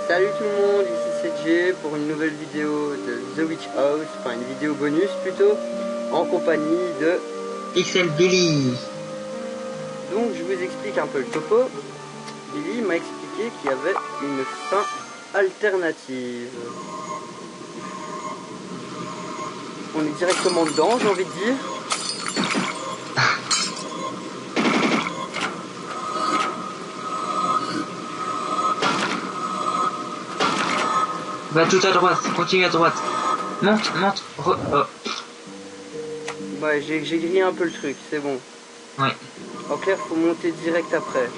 Salut tout le monde, ici c'est Jay pour une nouvelle vidéo de The Witch House, enfin une vidéo bonus plutôt, en compagnie de Pixel Billy. Donc je vous explique un peu le topo. Billy m'a expliqué qu'il y avait une fin alternative. On est directement dedans, j'ai envie de dire. Va tout à droite, continue à droite. Monte, monte, Ouais, j'ai grillé un peu le truc, c'est bon. Ouais, En clair, faut monter direct après.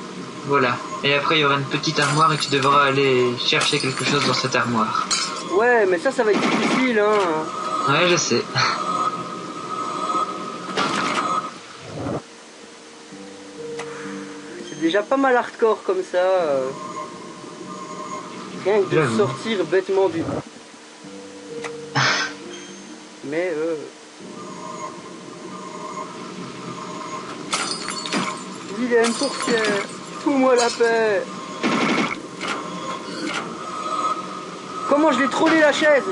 voilà. Et après, il y aura une petite armoire et tu devras aller chercher quelque chose dans cette armoire. Ouais, mais ça va être difficile, hein. Ouais, je sais. C'est déjà pas mal hardcore comme ça. Rien que de J'avoue. sortir bêtement du... Mais vilaine sorcière, fous-moi la paix. Comment je l'ai trollé la chaise?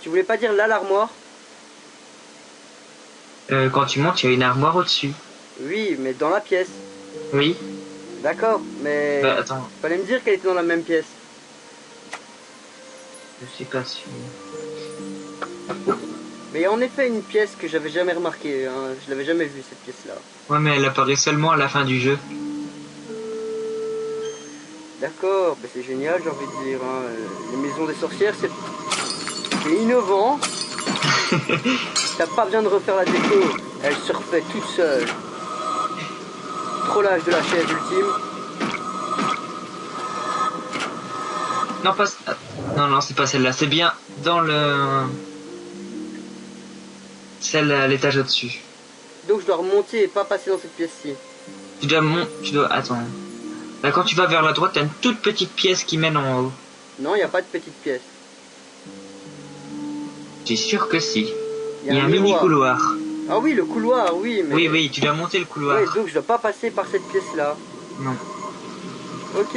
Tu voulais pas dire là l'armoire? Quand tu montes, il y a une armoire au-dessus. Oui, mais dans la pièce. Oui. D'accord, mais Bah, attends, fallait me dire qu'elle était dans la même pièce. je suis pas sûr. Mais il y a en effet une pièce que j'avais jamais remarquée, hein. Je l'avais jamais vue cette pièce-là. Ouais, mais elle apparaît seulement à la fin du jeu. D'accord, bah c'est génial, j'ai envie de dire, hein. Les maisons des sorcières, c'est innovant. T'as pas besoin de refaire la déco, elle se refait toute seule. Trollage de la chaise ultime. Non, pas... Non, non, c'est pas celle-là. C'est bien dans le... Celle à l'étage au-dessus. Donc je dois remonter et pas passer dans cette pièce-ci. Tu dois... Attends. Là, quand tu vas vers la droite, t'as une toute petite pièce qui mène en haut. Non, il n'y a pas de petite pièce. T'es sûr que si. Il Il y a un mini couloir. Ah oui, le couloir, oui, mais... Oui, oui, tu dois monter le couloir. Ouais, donc je dois pas passer par cette pièce-là. Non. Ok,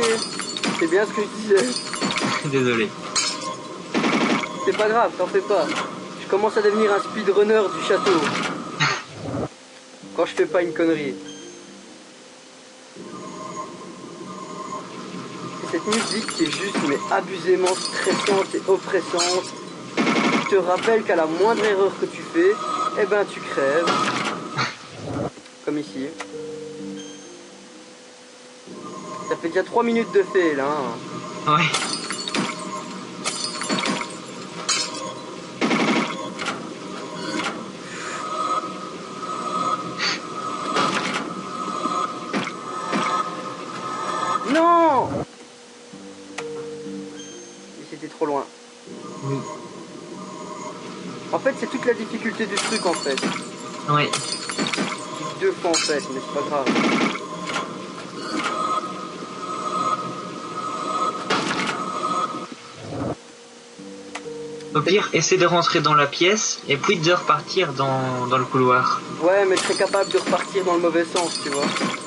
c'est bien ce que je disais. Désolé. C'est pas grave, t'en fais pas. Je commence à devenir un speedrunner du château. Quand je fais pas une connerie. C'est cette musique qui est juste mais abusément stressante et oppressante. Qui te rappelle qu'à la moindre erreur que tu fais, eh ben tu crèves. Comme ici. Ça fait déjà 3 minutes de fait là. Hein. Ouais. Non! Mais c'était trop loin. Oui. En fait, c'est toute la difficulté du truc en fait. Ouais. J'ai 2 fois en fait, mais c'est pas grave. Au pire, essaie de rentrer dans la pièce et puis de repartir dans le couloir. Ouais, mais je serais capable de repartir dans le mauvais sens, tu vois.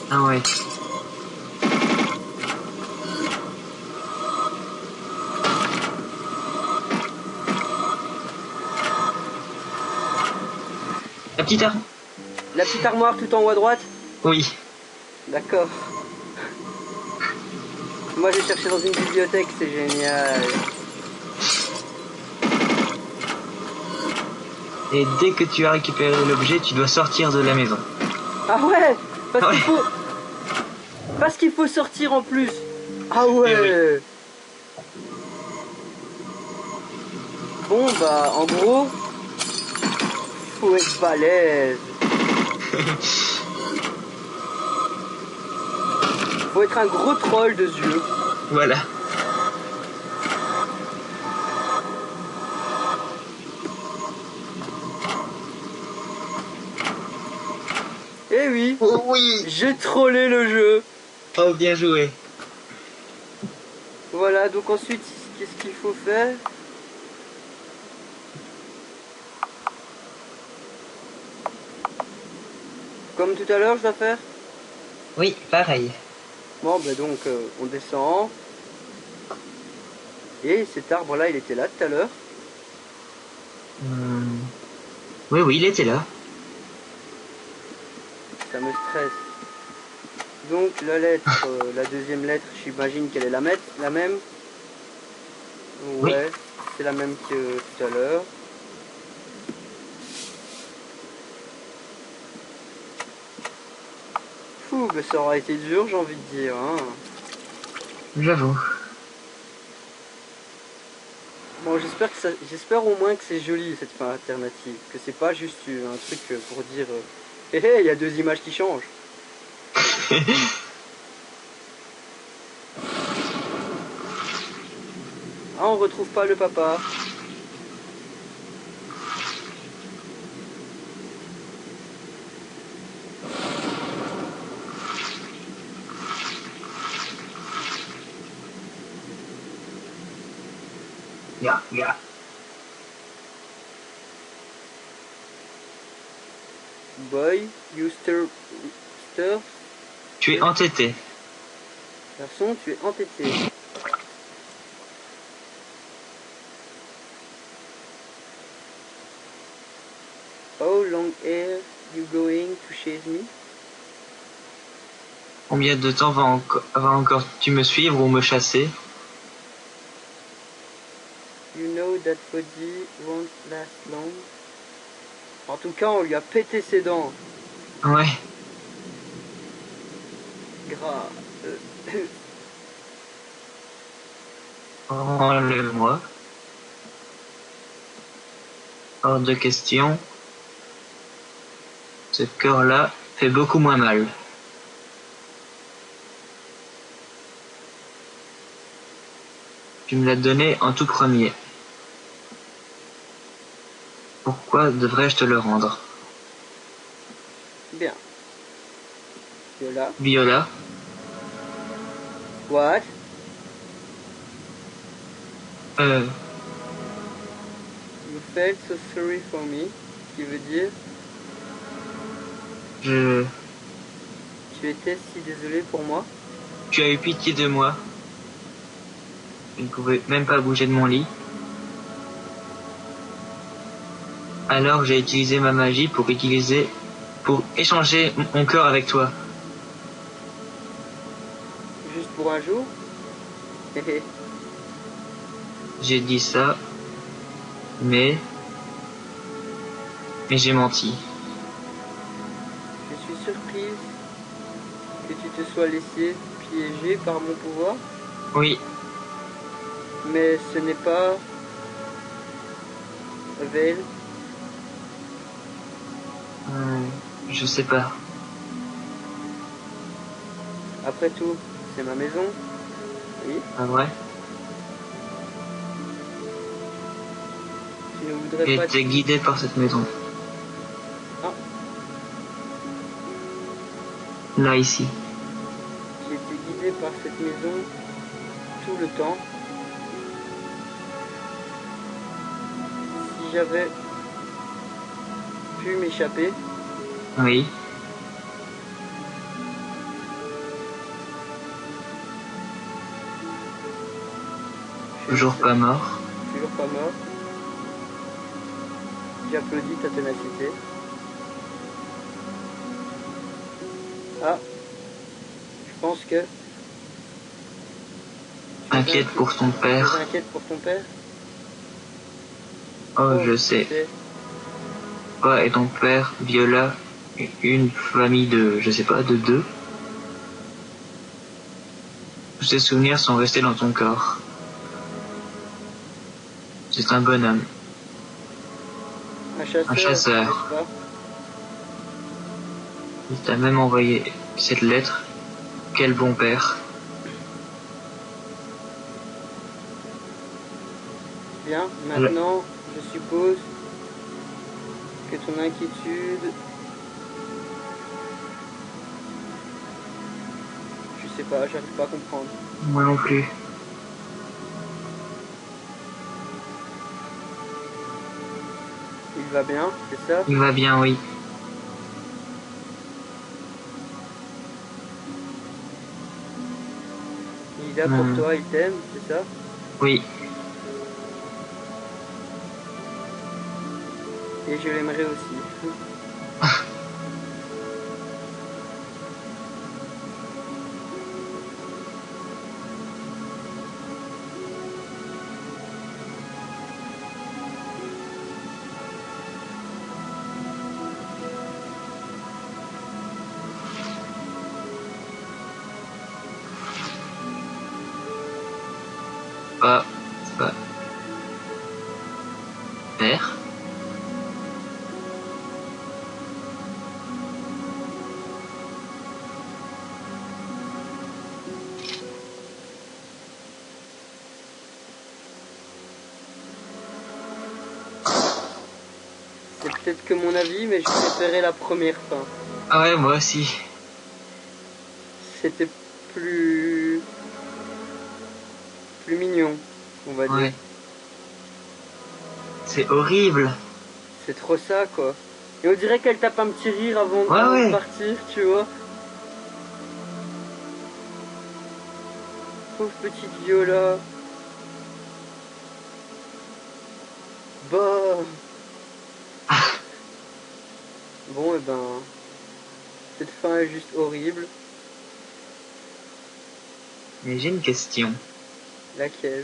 Ah ouais. La petite arme. La petite armoire tout en haut à droite? Oui. D'accord. Moi j'ai cherché dans une bibliothèque, c'est génial. Et dès que tu as récupéré l'objet, tu dois sortir de la maison. Ah ouais, parce Ouais. qu'il faut... Parce qu'il faut sortir en plus. Ah ouais. Eh Bon bah en gros, faut être balèze. Faut être un gros troll de yeux. Voilà. Eh oui, Oh oui. j'ai trollé le jeu. Oh, bien joué. Voilà, donc ensuite, qu'est-ce qu'il faut faire? Comme tout à l'heure, je dois faire? Oui, pareil. Bon, ben donc, on descend. Et cet arbre-là, il était là tout à l'heure. Hmm. Oui, oui, il était là. Ça me stresse. Donc, la lettre, la deuxième lettre, j'imagine qu'elle est la même. Oui. Ouais, c'est la même que tout à l'heure. Fou, ben ça aura été dur, j'ai envie de dire. Hein. J'avoue. Bon, j'espère au moins que c'est joli cette fin alternative, que c'est pas juste un truc pour dire, hé hé, il y a deux images qui changent. Ah, on retrouve pas le papa. Ya, ya. Boy, you stir. Tu es entêté. Garçon, tu es entêté. How long are you going to chase me? Combien de temps va encore tu me suivre ou me chasser? You know that body won't last long. En tout cas, on lui a pété ses dents. Ouais. Gras. Enlève-moi. Hors de question. Ce corps-là fait beaucoup moins mal. Tu me l'as donné en tout premier. Pourquoi devrais-je te le rendre? Bien. Viola. Viola, What? euh, You felt so sorry for me. Ce qui veut dire, je... tu étais si désolé pour moi. Tu as eu pitié de moi. Je ne pouvais même pas bouger de mon lit. Alors j'ai utilisé ma magie pour échanger mon corps avec toi. Juste pour un jour. Hé hé. J'ai dit ça, mais j'ai menti. Je suis surprise que tu te sois laissé piéger par mon pouvoir. Oui, Mais ce n'est pas Veil. je sais pas. Après tout, c'est ma maison. Oui. Ah ouais? Tu ne voudrais J'ai pas. été guidé par cette maison. Ah, Là, ici. j'ai été guidé par cette maison tout le temps. Si j'avais pu m'échapper, Oui, je ne toujours serais pas mort. toujours pas mort. J'applaudis ta ténacité. Ah, je pense que Inquiète pour ton tu es père. inquiète pour ton père. Oh, je Tu sais. sais, Toi et ton père, Viola, une famille de, je sais pas, de deux. Tous ces souvenirs sont restés dans ton corps. C'est un bonhomme, un chasseur, un chasseur. n'est-ce pas? Il t'a même envoyé cette lettre. Quel bon père. Bien, maintenant, je suppose que ton inquiétude, je sais pas, j'arrive pas à comprendre. Moi non plus. Il va bien, c'est ça? Il va bien, oui. Il est là pour toi, il t'aime, c'est ça? Oui. Et je l'aimerais aussi. Pas. Pas. Père. C'est peut-être que mon avis, mais je préférais la première fin. Ah ouais, moi aussi. C'était plus mignon, on va dire. Ouais. C'est horrible. C'est trop ça, quoi. Et on dirait qu'elle tape un petit rire avant Ouais. de partir, tu vois. Pauvre petite Viola. Bah. Bon, et ben. Cette fin est juste horrible. Mais j'ai une question. Laquelle?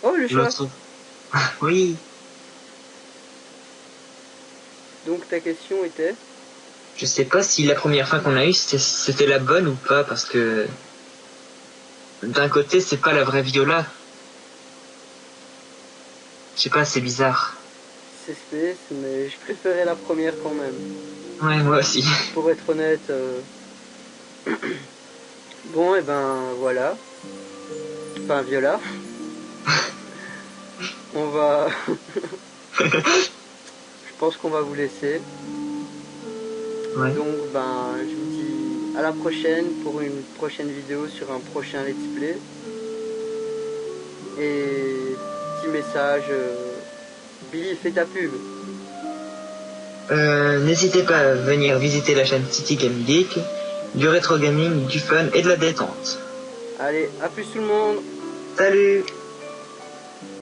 Oh, le chat! L'autre. Oui. Donc ta question était? Je sais pas si la première fin qu'on a eue c'était la bonne ou pas, parce que d'un côté c'est pas la vraie Viola. Je sais pas, c'est bizarre. C'est space, mais je préférais la première quand même. Ouais, moi aussi. Pour être honnête. Bon, et ben voilà. Enfin, Viola. On va. Je pense qu'on va vous laisser. Ouais. Donc, ben, je vous dis à la prochaine pour une prochaine vidéo sur un prochain let's play. Et petit message. Billy, fais ta pub. N'hésitez pas à venir visiter la chaîne City Game Geek, du rétro gaming, du fun et de la détente. Allez, à plus tout le monde. Salut!